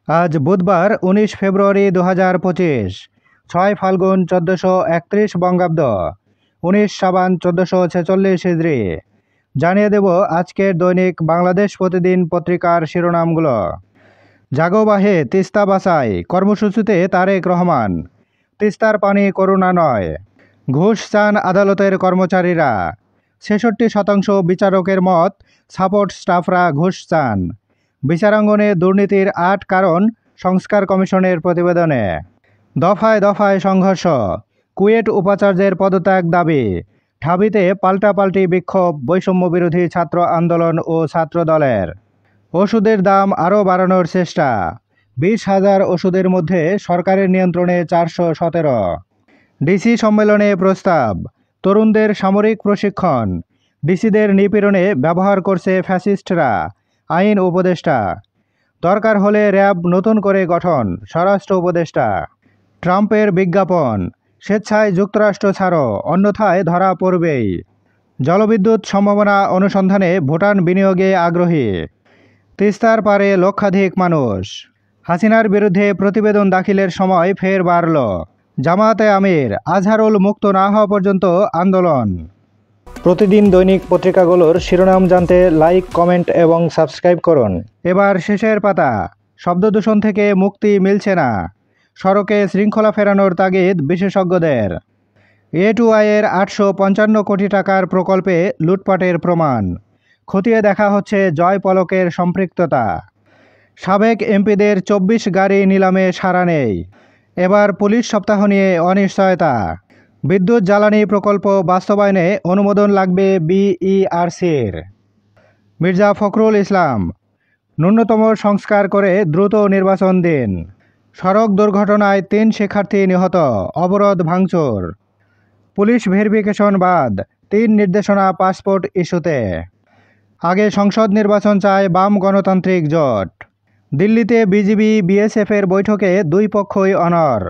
আজ বুধবার ১৯ ফেব্রুয়ারি ২০২৫, ৬ ফাল্গুন ১৪৩১ বঙ্গাব্দ, ১৯ সাবান ১৪৪৬ হিজরি। জানিয়ে দেব আজকের দৈনিক বাংলাদেশ প্রতিদিন পত্রিকার শিরোনামগুলো। জাগো বাহে তিস্তা বাঁচাই কর্মসূচিতে তারেক রহমান। তিস্তার পানি করুণা নয়, ঘুষ চান আদালতের কর্মচারীরা। ৬৬% বিচারকের মত, সাপোর্ট স্টাফরা ঘুষ চান। বিচারাঙ্গনে দুর্নীতির ৮ কারণ সংস্কার কমিশনের প্রতিবেদনে। দফায় দফায় সংঘর্ষ, কুয়েট উপাচার্যের পদত্যাগ দাবি। ঢাবিতে পাল্টাপাল্টি বিক্ষোভ বৈষম্য বিরোধী ছাত্র আন্দোলন ও ছাত্র দলের। ওষুধের দাম আরও বাড়ানোর চেষ্টা, ২০,০০০ ওষুধের মধ্যে সরকারের নিয়ন্ত্রণে ৪১৭। ডিসি সম্মেলনে প্রস্তাব, তরুণদের সামরিক প্রশিক্ষণ। ডিসিদের নিপীড়নে ব্যবহার করছে ফ্যাসিস্টরা, আইন উপদেষ্টা। দরকার হলে র্যাব নতুন করে গঠন, স্বরাষ্ট্র উপদেষ্টা। ট্রাম্পের বিজ্ঞাপন, স্বেচ্ছায় যুক্তরাষ্ট্র ছাড়ো, অন্যথায় ধরা পড়বেই। জলবিদ্যুৎ সম্ভাবনা অনুসন্ধানে ভুটান বিনিয়োগে আগ্রহী। তিস্তার পারে লক্ষাধিক মানুষ। হাসিনার বিরুদ্ধে প্রতিবেদন দাখিলের সময় ফের বাড়ল। জামায়াতে আমির, আজহারুল মুক্ত না হওয়া পর্যন্ত আন্দোলন। প্রতিদিন দৈনিক পত্রিকাগুলোর শিরোনাম জানতে লাইক, কমেন্ট এবং সাবস্ক্রাইব করুন। এবার শেষের পাতা। শব্দদূষণ থেকে মুক্তি মিলছে না, সড়কে শৃঙ্খলা ফেরানোর তাগিদ বিশেষজ্ঞদের। A2I-এর ৮৫৫ কোটি টাকার প্রকল্পে লুটপাটের প্রমাণ, খতিয়ে দেখা হচ্ছে জয় পলকের সম্পৃক্ততা। সাবেক এমপিদের ২৪ গাড়ি নিলামে সাড়া নেই, এবার পুলিশ সপ্তাহ নিয়ে অনিশ্চয়তা। বিদ্যুৎ জ্বালানি প্রকল্প বাস্তবায়নে অনুমোদন লাগবে BERCর। মির্জা ফখরুল ইসলাম, ন্যূনতম সংস্কার করে দ্রুত নির্বাচন দিন। সড়ক দুর্ঘটনায় ৩ শিক্ষার্থী নিহত, অবরোধ ভাঙচুর। পুলিশ ভেরিফিকেশন বাদ, ৩ নির্দেশনা পাসপোর্ট ইস্যুতে। আগে সংসদ নির্বাচন চায় বাম গণতান্ত্রিক জোট। দিল্লিতে বিজিবি বিএসএফের বৈঠকে দুই পক্ষই অনড়।